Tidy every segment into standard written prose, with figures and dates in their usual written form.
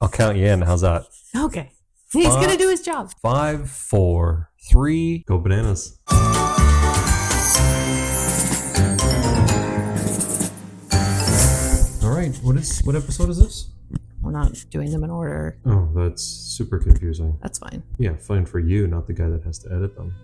I'll count you in. How's that? Okay. He's going to do his job. 5, 4, 3, go bananas. All right. What episode is this? We're not doing them in order. Oh, that's super confusing. That's fine. Yeah, fine for you, not the guy that has to edit them.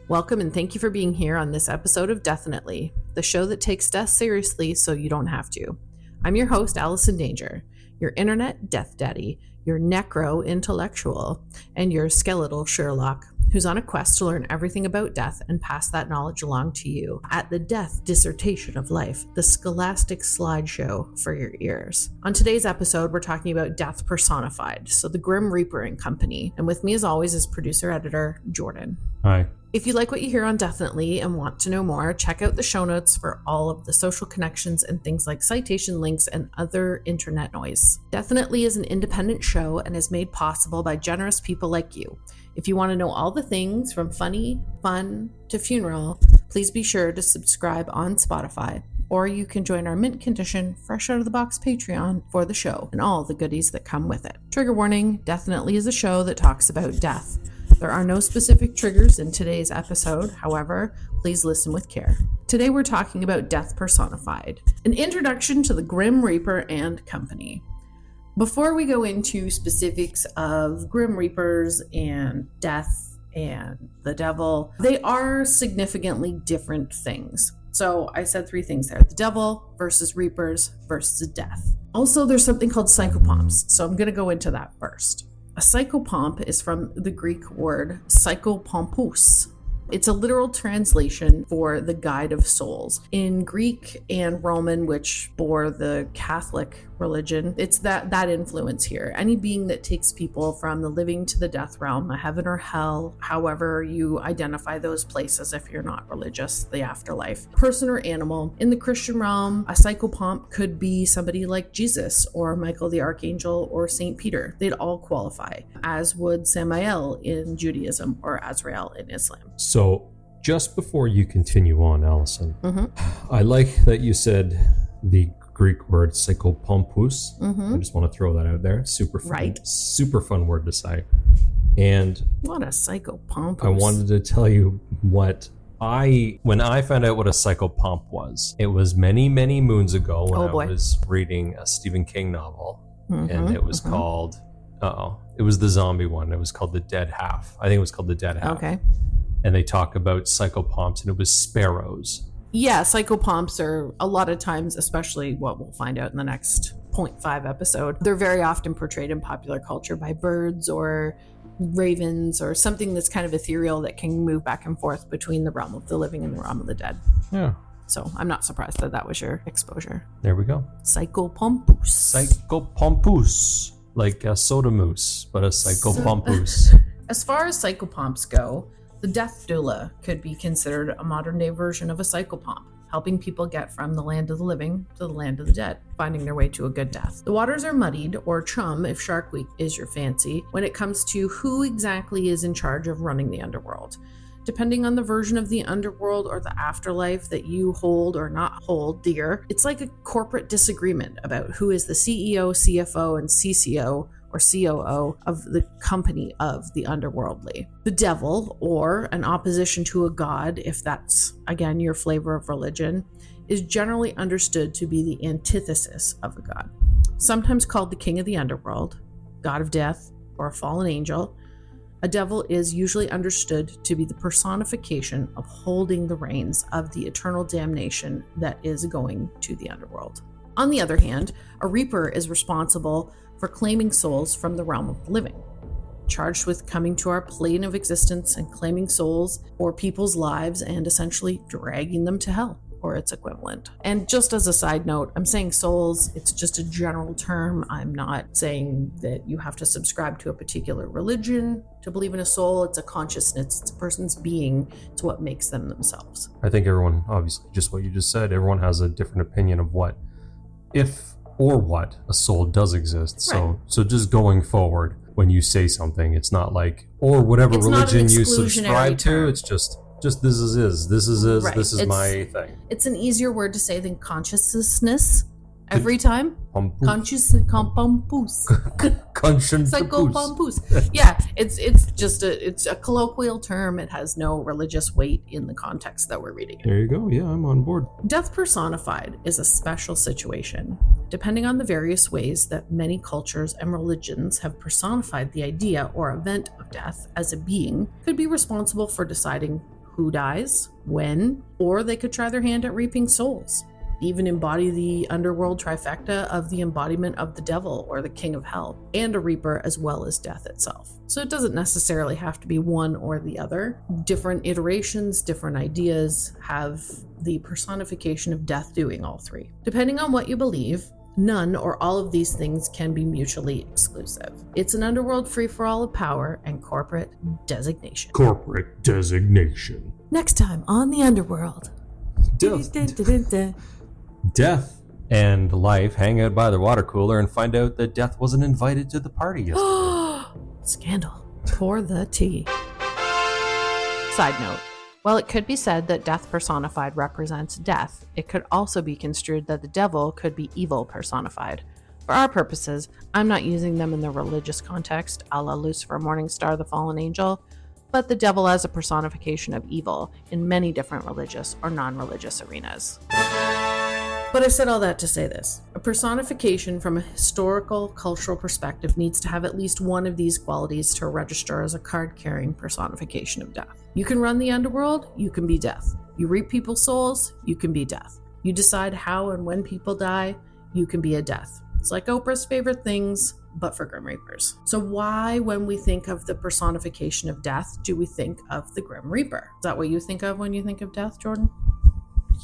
Welcome and thank you for being here on this episode of DEATHinitely, the show that takes death seriously so you don't have to. I'm your host, Allison Danger, your internet death daddy, your necro-intellectual, and your skeletal Sherlock, who's on a quest to learn everything about death and pass that knowledge along to you at the Death Dissertation of Life, the scholastic slideshow for your ears. On today's episode, we're talking about death personified, so the Grim Reaper and Company. And with me as always is producer-editor Jordan. Hi. If you like what you hear on DEATHinitely and want to know more, check out the show notes for all of the social connections and things like citation links and other internet noise. DEATHinitely is an independent show and is made possible by generous people like you. If you want to know all the things from funny, fun, to funeral, please be sure to subscribe on Spotify, or you can join our mint condition, fresh out of the box Patreon for the show and all the goodies that come with it. Trigger warning, DEATHinitely is a show that talks about death. There are no specific triggers in today's episode, however, please listen with care. Today we're talking about death personified, an introduction to the Grim Reaper and Company. Before we go into specifics of Grim Reapers and death and the devil, they are significantly different things. So I said three things there: the devil versus reapers versus death. Also, there's something called psychopomps, so I'm going to go into that first. A psychopomp is from the Greek word psychopompous. It's a literal translation for the guide of souls. In Greek and Roman, which bore the Catholic religion, it's that influence here. Any being that takes people from the living to the death realm, a heaven or hell, however you identify those places if you're not religious, the afterlife. Person or animal. In the Christian realm, a psychopomp could be somebody like Jesus or Michael the Archangel or St. Peter. They'd all qualify, as would Samael in Judaism or Azrael in Islam. So, just before you continue on, Allison, I like that you said the Greek word psychopompous. I just want to throw that out there. Super fun, right? Super fun word to say. And what a psychopompous. I wanted to tell you when I found out what a psychopomp was. It was many, many moons ago when I was reading a Stephen King novel, and it was called. It was the zombie one. It was called The Dead Half. I think it was called The Dead Half. Okay. And they talk about psychopomps, and it was sparrows. Yeah, psychopomps are a lot of times, especially what we'll find out in the next 0.5 episode, they're very often portrayed in popular culture by birds or ravens or something that's kind of ethereal that can move back and forth between the realm of the living and the realm of the dead. Yeah. So I'm not surprised that was your exposure. There we go. Psychopompous. Psychopompous. Like a soda moose, but a psychopompous. As far as psychopomps go, the death doula could be considered a modern-day version of a psychopomp, helping people get from the land of the living to the land of the dead, finding their way to a good death. The waters are muddied, or chum if Shark Week is your fancy, when it comes to who exactly is in charge of running the underworld. Depending on the version of the underworld or the afterlife that you hold or not hold dear, it's like a corporate disagreement about who is the CEO, CFO, and CCO or COO of the company of the underworldly. The devil, or an opposition to a god, if that's, again, your flavor of religion, is generally understood to be the antithesis of a god. Sometimes called the king of the underworld, god of death, or a fallen angel, a devil is usually understood to be the personification of holding the reins of the eternal damnation that is going to the underworld. On the other hand, a reaper is responsible for claiming souls from the realm of the living, charged with coming to our plane of existence and claiming souls or people's lives and essentially dragging them to hell or its equivalent. And just as a side note, I'm saying souls, it's just a general term. I'm not saying that you have to subscribe to a particular religion to believe in a soul. It's a consciousness, it's a person's being, it's what makes them themselves. I think everyone, obviously, just what you just said, everyone has a different opinion of what, if or what a soul does exist. Right. So just going forward, when you say something, it's not like, or whatever it's religion you subscribe to, it's just this is right. This is my thing. It's an easier word to say than consciousness, Every time? Conscious compampus. Psychopampus. Yeah, it's just a colloquial term. It has no religious weight in the context that we're reading it. There you go. Yeah, I'm on board. Death personified is a special situation. Depending on the various ways that many cultures and religions have personified the idea or event of death as a being, could be responsible for deciding who dies, when, or they could try their hand at reaping souls. Even embody the underworld trifecta of the embodiment of the devil or the king of hell, and a reaper as well as death itself. So it doesn't necessarily have to be one or the other. Different iterations, different ideas have the personification of death doing all three. Depending on what you believe, none or all of these things can be mutually exclusive. It's an underworld free-for-all of power and corporate designation. Corporate designation. Next time on the underworld. Death and life hang out by the water cooler and find out that Death wasn't invited to the party yesterday. Scandal. Pour the tea. Side note. While it could be said that death personified represents death, it could also be construed that the devil could be evil personified. For our purposes, I'm not using them in the religious context, a la Lucifer, Morningstar, the fallen angel, but the devil as a personification of evil in many different religious or non-religious arenas. But I said all that to say this. A personification from a historical, cultural perspective needs to have at least one of these qualities to register as a card-carrying personification of death. You can run the underworld, you can be death. You reap people's souls, you can be death. You decide how and when people die, you can be a death. It's like Oprah's favorite things, but for Grim Reapers. So why, when we think of the personification of death, do we think of the Grim Reaper? Is that what you think of when you think of death, Jordan?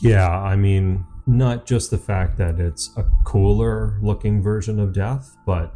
Yeah, I mean, not just the fact that it's a cooler looking version of death, but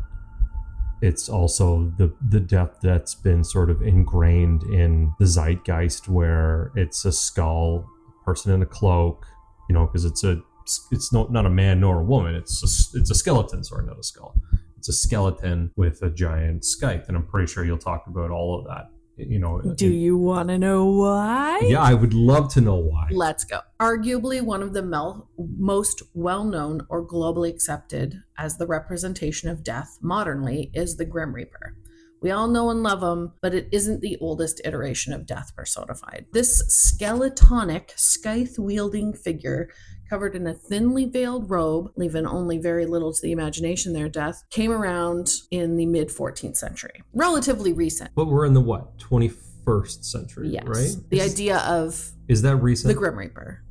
it's also the death that's been sort of ingrained in the zeitgeist, where it's a skull, a person in a cloak, you know, because it's not a man nor a woman. It's a skeleton, sorry, not a skull. It's a skeleton with a giant scythe, and I'm pretty sure you'll talk about all of that. You know, do you want to know why? Yeah, I would love to know why. Let's go. Arguably one of the most well-known or globally accepted as the representation of death modernly is the Grim Reaper. We all know and love him, but it isn't the oldest iteration of death personified. This skeletonic, scythe-wielding figure covered in a thinly veiled robe, leaving only very little to the imagination there, Death, came around in the mid-14th century. Relatively recent. But we're in the, 21st century, yes. Right? The idea of... Is that recent? The Grim Reaper.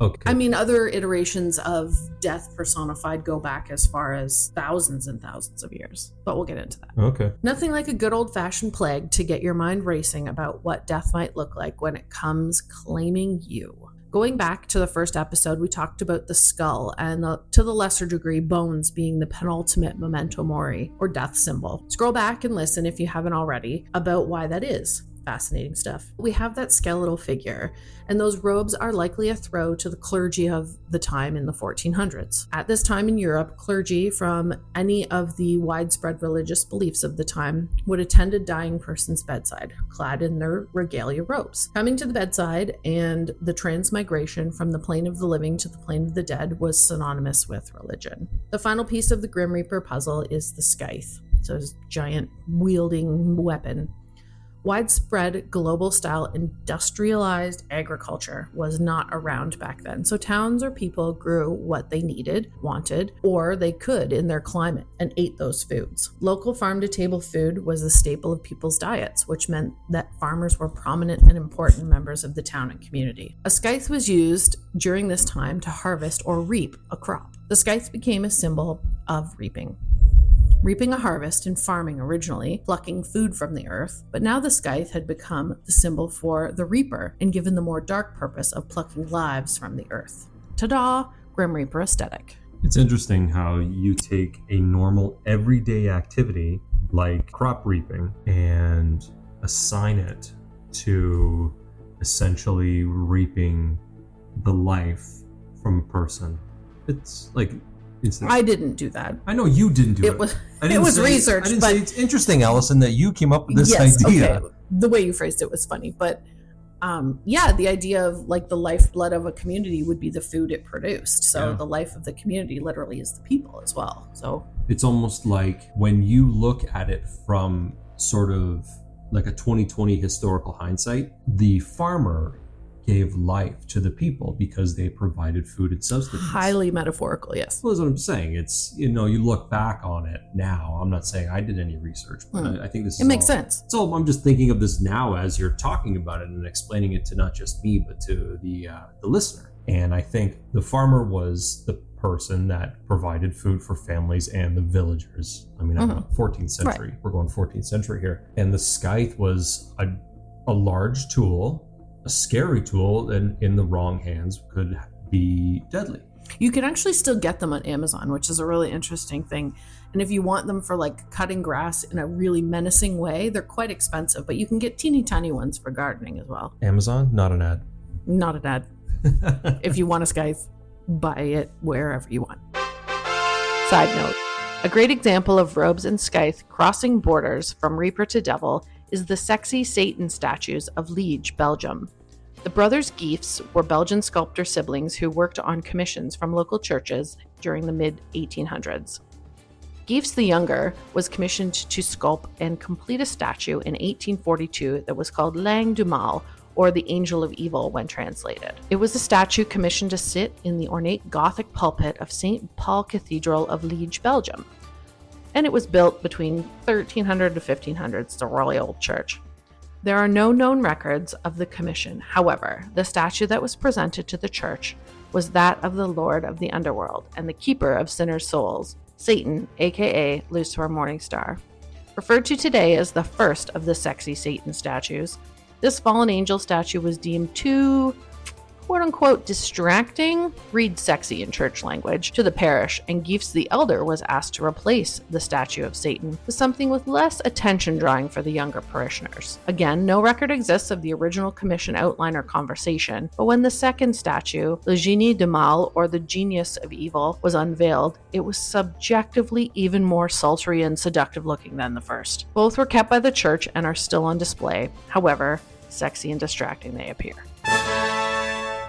Okay. I mean, other iterations of death personified go back as far as thousands and thousands of years, but we'll get into that. Okay. Nothing like a good old-fashioned plague to get your mind racing about what death might look like when it comes claiming you. Going back to the first episode, we talked about the skull and, to the lesser degree, bones being the penultimate memento mori, or death symbol. Scroll back and listen, if you haven't already, about why that is. Fascinating stuff. We have that skeletal figure, and those robes are likely a throw to the clergy of the time in the 1400s. At this time in Europe, clergy from any of the widespread religious beliefs of the time would attend a dying person's bedside, clad in their regalia robes. Coming to the bedside and the transmigration from the plane of the living to the plane of the dead was synonymous with religion. The final piece of the Grim Reaper puzzle is the scythe, so this giant wielding weapon. Widespread global-style industrialized agriculture was not around back then, so towns or people grew what they needed, wanted, or they could in their climate and ate those foods. Local farm-to-table food was a staple of people's diets, which meant that farmers were prominent and important members of the town and community. A scythe was used during this time to harvest or reap a crop. The scythe became a symbol of reaping. Reaping a harvest in farming originally, plucking food from the earth, but now the scythe had become the symbol for the reaper and given the more dark purpose of plucking lives from the earth. Ta-da! Grim Reaper aesthetic. It's interesting how you take a normal everyday activity like crop reaping and assign it to essentially reaping the life from a person. It's like... I didn't do that. I know you didn't do it. It was research. I didn't say it's interesting, Allison, that you came up with this idea. Okay. The way you phrased it was funny, but The idea of like the lifeblood of a community would be the food it produced. So the life of the community literally is the people as well. So it's almost like when you look at it from sort of like a 2020 historical hindsight, the farmer gave life to the people because they provided food and sustenance. Highly metaphorical, yes. Well, that's what I'm saying. It's, you look back on it now. I'm not saying I did any research, but I think this makes sense. So I'm just thinking of this now as you're talking about it and explaining it to not just me, but to the listener. And I think the farmer was the person that provided food for families and the villagers. I mean, 14th century. Right. We're going 14th century here. And the scythe was a large tool, a scary tool, and in the wrong hands could be deadly. You can actually still get them on Amazon, which is a really interesting thing. And if you want them for like cutting grass in a really menacing way, they're quite expensive, but you can get teeny tiny ones for gardening as well. Amazon? Not an ad. Not an ad. If you want a scythe, buy it wherever you want. Side note, a great example of robes and scythe crossing borders from Reaper to Devil is the sexy Satan statues of Liege, Belgium. The brothers Giefs were Belgian sculptor siblings who worked on commissions from local churches during the mid-1800s. Giefs the Younger was commissioned to sculpt and complete a statue in 1842 that was called L'Ange du Mal, or the Angel of Evil when translated. It was a statue commissioned to sit in the ornate Gothic pulpit of St. Paul Cathedral of Liege, Belgium. And it was built between 1300 to 1500. It's a really old church. There are no known records of the commission. However, the statue that was presented to the church was that of the Lord of the Underworld and the keeper of sinners' souls, Satan, aka Lucifer Morningstar. Referred to today as the first of the sexy Satan statues, this fallen angel statue was deemed too, quote-unquote, distracting, read sexy in church language, to the parish, and Giefs the Elder was asked to replace the statue of Satan with something with less attention-drawing for the younger parishioners. Again, no record exists of the original commission outline or conversation, but when the second statue, Le Génie du Mal, or the Genius of Evil, was unveiled, it was subjectively even more sultry and seductive-looking than the first. Both were kept by the church and are still on display. However, sexy and distracting they appear.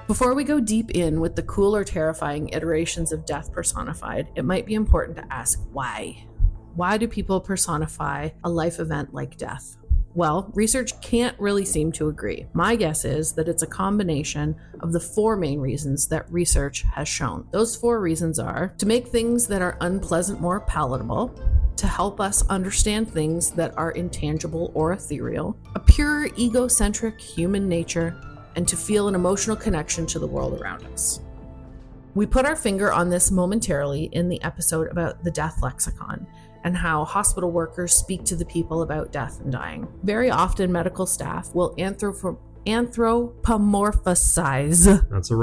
Before we go deep in with the cool or terrifying iterations of death personified, it might be important to ask why. Why do people personify a life event like death? Well, research can't really seem to agree. My guess is that it's a combination of the four main reasons that research has shown. Those four reasons are to make things that are unpleasant more palatable, to help us understand things that are intangible or ethereal, a pure egocentric human nature, and to feel an emotional connection to the world around us. We put our finger on this momentarily in the episode about the death lexicon and how hospital workers speak to the people about death and dying. Very often, medical staff will anthropomorphize. That's a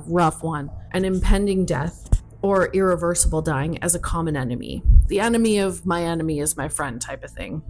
rough one. An impending death or irreversible dying as a common enemy. The enemy of my enemy is my friend type of thing.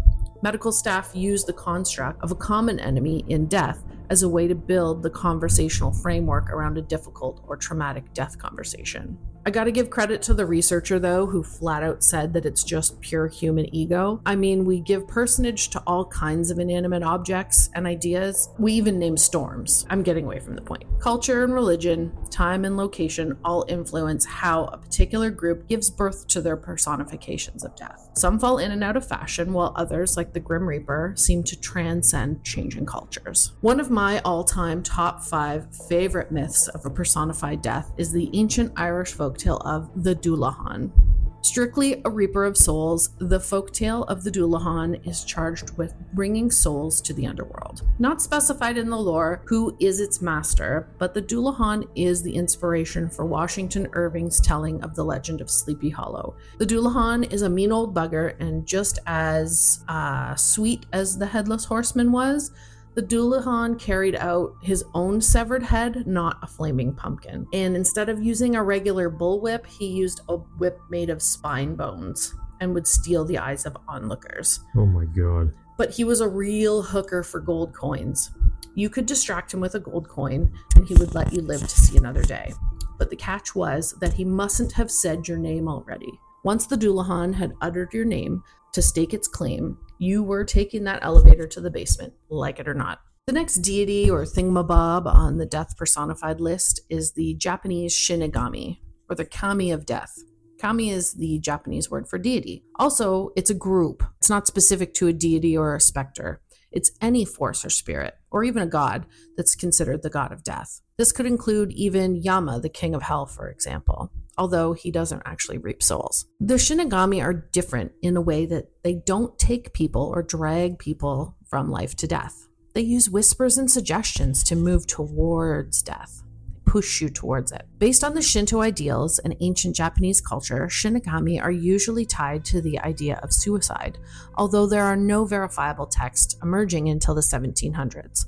Medical staff use the construct of a common enemy in death as a way to build the conversational framework around a difficult or traumatic death conversation. I gotta give credit to the researcher, though, who flat out said that it's just pure human ego. I mean, we give personage to all kinds of inanimate objects and ideas. We even name storms. I'm getting away from the point. Culture and religion, time and location all influence how a particular group gives birth to their personifications of death. Some fall in and out of fashion, while others, like the Grim Reaper, seem to transcend changing cultures. One of my all-time top 5 favorite myths of a personified death is the ancient Irish folktale of the Dullahan. Strictly a reaper of souls, the folktale of the Dullahan is charged with bringing souls to the underworld. Not specified in the lore who is its master, but the Dullahan is the inspiration for Washington Irving's telling of the legend of Sleepy Hollow. The Dullahan is a mean old bugger, and just as sweet as the Headless Horseman was, the Dullahan carried out his own severed head, not a flaming pumpkin. And instead of using a regular bullwhip, he used a whip made of spine bones and would steal the eyes of onlookers. Oh my God. But he was a real hooker for gold coins. You could distract him with a gold coin and he would let you live to see another day. But the catch was that he mustn't have said your name already. Once the Dullahan had uttered your name to stake its claim, you were taking that elevator to the basement, like it or not. The next deity or thingamabob on the death personified list is the Japanese Shinigami, or the kami of death. Kami is the Japanese word for deity. Also, it's a group. It's not specific to a deity or a specter. It's any force or spirit, or even a god that's considered the god of death. This could include even Yama, the king of hell, for example, although he doesn't actually reap souls. The Shinigami are different in a way that they don't take people or drag people from life to death. They use whispers and suggestions to move towards death, push you towards it. Based on the Shinto ideals and ancient Japanese culture, Shinigami are usually tied to the idea of suicide, although there are no verifiable texts emerging until the 1700s.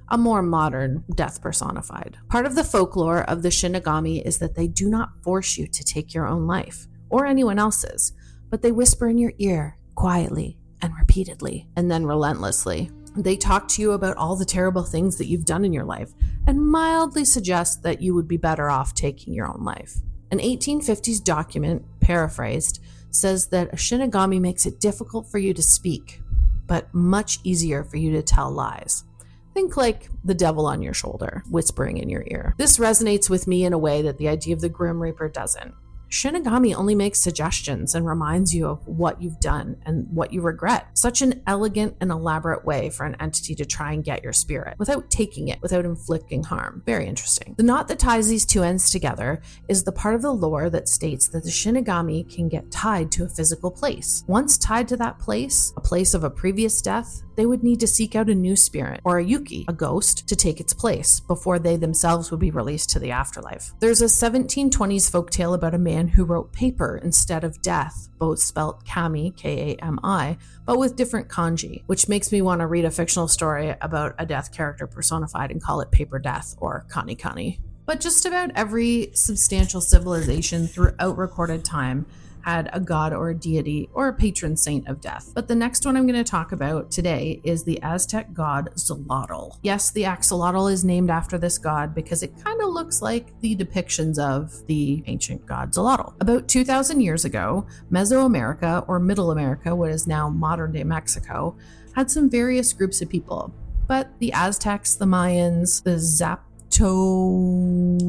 A more modern death personified. Part of the folklore of the Shinigami is that they do not force you to take your own life, or anyone else's, but they whisper in your ear, quietly and repeatedly, and then relentlessly. They talk to you about all the terrible things that you've done in your life and mildly suggest that you would be better off taking your own life. An 1850s document, paraphrased, says that a Shinigami makes it difficult for you to speak, but much easier for you to tell lies. Think like the devil on your shoulder, whispering in your ear. This resonates with me in a way that the idea of the Grim Reaper doesn't. Shinigami only makes suggestions and reminds you of what you've done and what you regret. Such an elegant and elaborate way for an entity to try and get your spirit without taking it, without inflicting harm. Very interesting. The knot that ties these two ends together is the part of the lore that states that the Shinigami can get tied to a physical place. Once tied to that place, a place of a previous death, they would need to seek out a new spirit, or a yuki, a ghost, to take its place before they themselves would be released to the afterlife. There's a 1720s folktale about a man who wrote paper instead of death, both spelt kami, K-A-M-I, but with different kanji, which makes me want to read a fictional story about a death character personified and call it paper death, or kani kani. But just about every substantial civilization throughout recorded time had a god or a deity or a patron saint of death. But the next one I'm going to talk about today is the Aztec god Xolotl. Yes, the axolotl is named after this god because it kind of looks like the depictions of the ancient god Xolotl. About 2,000 years ago, Mesoamerica, or Middle America, what is now modern-day Mexico, had some various groups of people. But the Aztecs, the Mayans, the Zapotecians...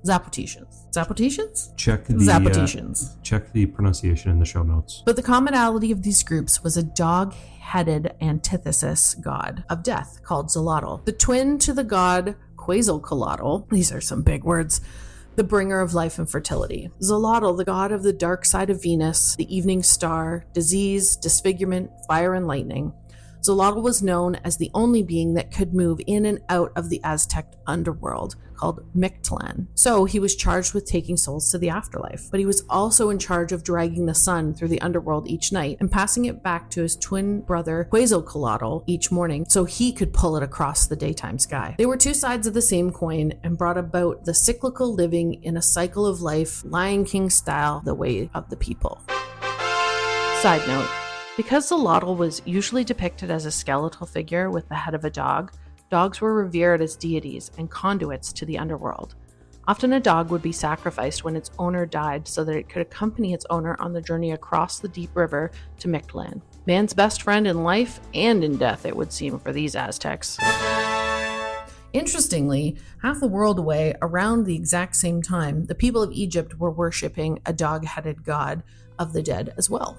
Zapotecians? Check the pronunciation in the show notes. But the commonality of these groups was a dog-headed antithesis god of death called Xolotl. The twin to the god Quetzalcoatl, these are some big words, the bringer of life and fertility. Xolotl, the god of the dark side of Venus, the evening star, disease, disfigurement, fire, and lightning. Xolotl was known as the only being that could move in and out of the Aztec underworld, called Mictlan. So he was charged with taking souls to the afterlife, but he was also in charge of dragging the sun through the underworld each night and passing it back to his twin brother Quetzalcoatl each morning so he could pull it across the daytime sky. They were two sides of the same coin and brought about the cyclical living in a cycle of life, Lion King style, the way of the people. Side note, because Xolotl was usually depicted as a skeletal figure with the head of a dog, dogs were revered as deities and conduits to the underworld. Often a dog would be sacrificed when its owner died so that it could accompany its owner on the journey across the deep river to Mictlan. Man's best friend in life and in death, it would seem, for these Aztecs. Interestingly, half the world away, around the exact same time, the people of Egypt were worshipping a dog-headed god of the dead as well.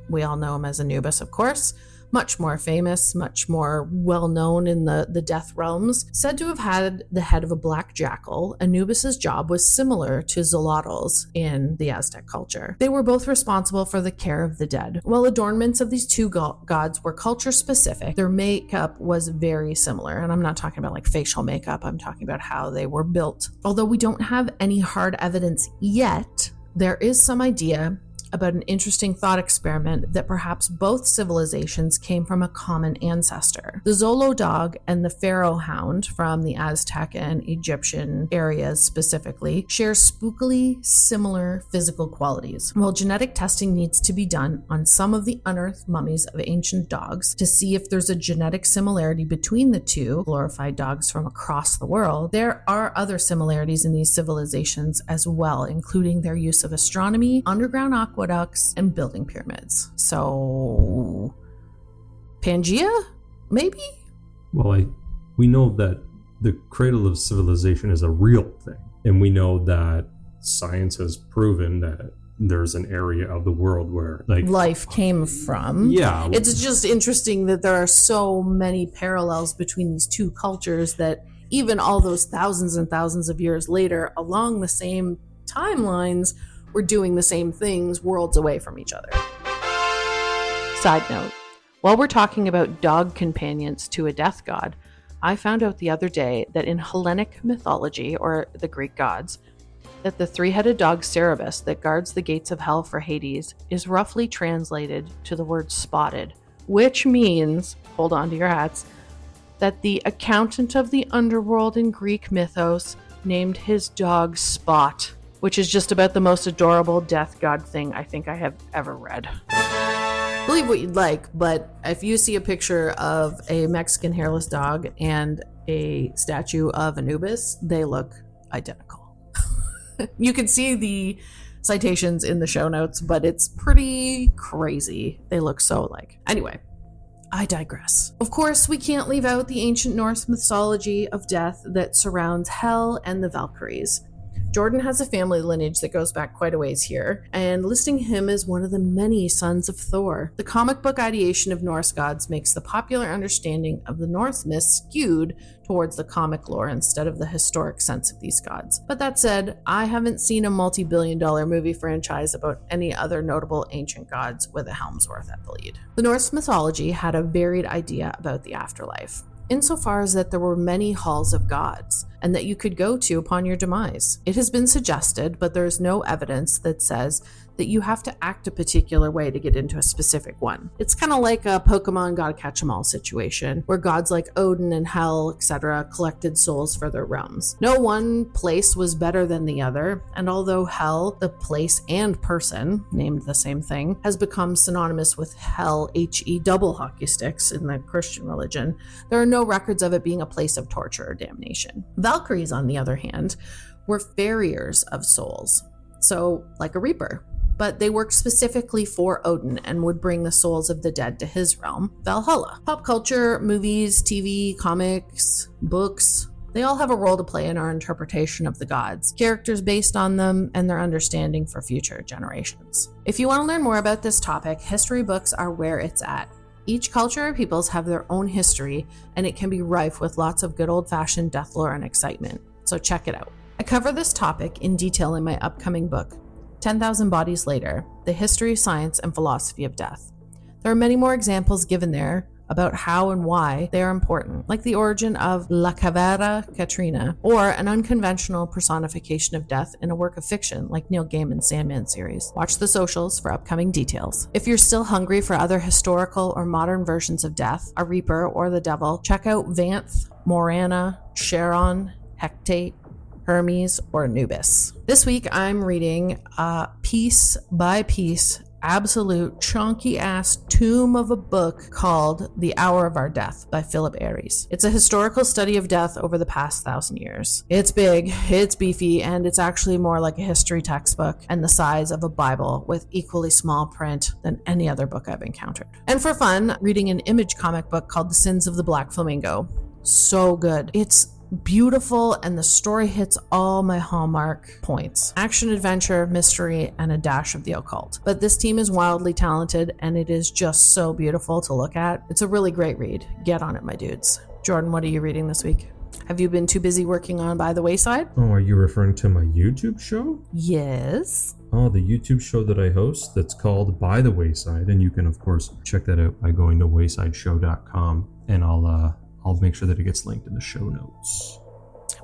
We all know him as Anubis, of course, much more famous, much more well-known in the death realms. Said to have had the head of a black jackal, Anubis's job was similar to Xolotl's in the Aztec culture. They were both responsible for the care of the dead. While adornments of these two gods were culture-specific, their makeup was very similar. And I'm not talking about like facial makeup, I'm talking about how they were built. Although we don't have any hard evidence yet, there is some idea about an interesting thought experiment that perhaps both civilizations came from a common ancestor. The Xolo dog and the pharaoh hound from the Aztec and Egyptian areas specifically share spookily similar physical qualities. While genetic testing needs to be done on some of the unearthed mummies of ancient dogs to see if there's a genetic similarity between the two glorified dogs from across the world, there are other similarities in these civilizations as well, including their use of astronomy, underground aqua aqueducts, and building pyramids. So, Pangea? Maybe? Well, we know that the cradle of civilization is a real thing. And we know that science has proven that there's an area of the world where life came from. Yeah. It's just interesting that there are so many parallels between these two cultures that even all those thousands and thousands of years later, along the same timelines, we're doing the same things worlds away from each other. Side note, while we're talking about dog companions to a death god, I found out the other day that in Hellenic mythology, or the Greek gods, that the three-headed dog Cerberus that guards the gates of hell for Hades is roughly translated to the word spotted, which means, hold on to your hats, that the accountant of the underworld in Greek mythos named his dog Spot, which is just about the most adorable death god thing I think I have ever read. Believe what you'd like, but if you see a picture of a Mexican hairless dog and a statue of Anubis, they look identical. You can see the citations in the show notes, but it's pretty crazy. They look so alike. Anyway, I digress. Of course, we can't leave out the ancient Norse mythology of death that surrounds hell and the Valkyries. Jordan has a family lineage that goes back quite a ways here, and listing him as one of the many sons of Thor. The comic book ideation of Norse gods makes the popular understanding of the Norse myths skewed towards the comic lore instead of the historic sense of these gods. But that said, I haven't seen a multi-billion-dollar movie franchise about any other notable ancient gods with a Helmsworth at the lead. The Norse mythology had a varied idea about the afterlife, insofar as that there were many halls of gods, and that you could go to upon your demise. It has been suggested, but there is no evidence that says that you have to act a particular way to get into a specific one. It's kind of like a Pokemon gotta catch 'em all situation, where gods like Odin and Hel, etc., collected souls for their realms. No one place was better than the other, and although Hel, the place and person, named the same thing, has become synonymous with Hell, H-E double hockey sticks in the Christian religion, there are no records of it being a place of torture or damnation. Valkyries, on the other hand, were farriers of souls, so like a reaper. But they worked specifically for Odin and would bring the souls of the dead to his realm, Valhalla. Pop culture, movies, TV, comics, books, they all have a role to play in our interpretation of the gods, characters based on them, and their understanding for future generations. If you want to learn more about this topic, history books are where it's at. Each culture or peoples have their own history, and it can be rife with lots of good old-fashioned death lore and excitement, so check it out. I cover this topic in detail in my upcoming book, 10,000 Bodies Later, The History, Science, and Philosophy of Death. There are many more examples given there about how and why they are important, like the origin of La Cavera Catrina, or an unconventional personification of death in a work of fiction like Neil Gaiman's Sandman series. Watch the socials for upcoming details. If you're still hungry for other historical or modern versions of death, a reaper, or the devil, check out Vanth, Morana, Charon, Hecate, Hermes, or Anubis. This week I'm reading piece by piece, absolute chunky ass tomb of a book called The Hour of Our Death by Philip Aries. It's a historical study of death over the past 1,000 years. It's big, it's beefy, and it's actually more like a history textbook and the size of a Bible with equally small print than any other book I've encountered. And for fun, reading an Image comic book called The Sins of the Black Flamingo. So good. It's beautiful, and the story hits all my hallmark points: action, adventure, mystery, and a dash of the occult. But this team is wildly talented, and it is just so beautiful to look at. It's a really great read. Get on it, my dudes. Jordan, what are you reading this week? Have you been too busy working on By the Wayside? Oh, are you referring to my YouTube show? Yes. Oh, the YouTube show that I host that's called By the Wayside, and you can of course check that out by going to waysideshow.com, and I'll make sure that it gets linked in the show notes.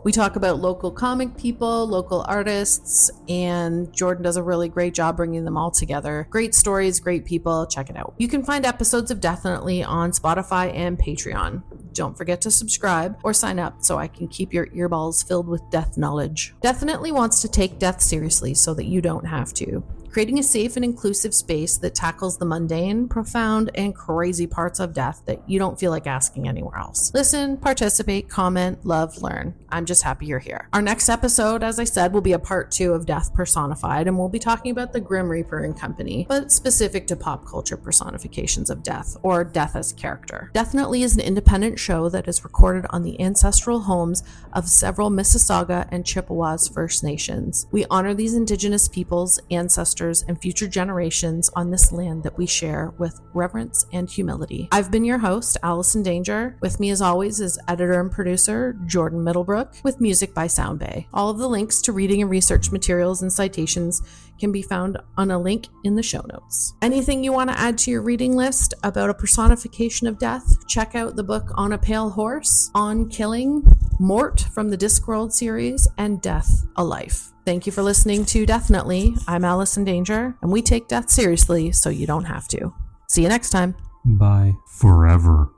We talk about local comic people, local artists, and Jordan does a really great job bringing them all together. Great stories, great people. Check it out. You can find episodes of DEATHinitely on Spotify and Patreon. Don't forget to subscribe or sign up so I can keep your earballs filled with death knowledge. Deathinitely wants to take death seriously so that you don't have to. Creating a safe and inclusive space that tackles the mundane, profound, and crazy parts of death that you don't feel like asking anywhere else. Listen, participate, comment, love, learn. I'm just happy you're here. Our next episode, as I said, will be a part 2 of Death Personified, and we'll be talking about the Grim Reaper and Company, but specific to pop culture personifications of death, or death as character. Deathinitely is an independent show that is recorded on the ancestral homes of several Mississauga and Chippewas First Nations. We honor these Indigenous peoples, ancestors, and future generations on this land that we share with reverence and humility. I've been your host, Allison Danger. With me as always is editor and producer Jordan Middlebrook, with music by Soundbay. All of the links to reading and research materials and citations can be found on a link in the show notes. Anything you want to add to your reading list about a personification of death? Check out the book On a Pale Horse, On Killing, Mort from the Discworld series, and Death, a Life. Thank you for listening to Deathinitely. I'm Allison Danger, and we take death seriously so you don't have to. See you next time. Bye. Forever.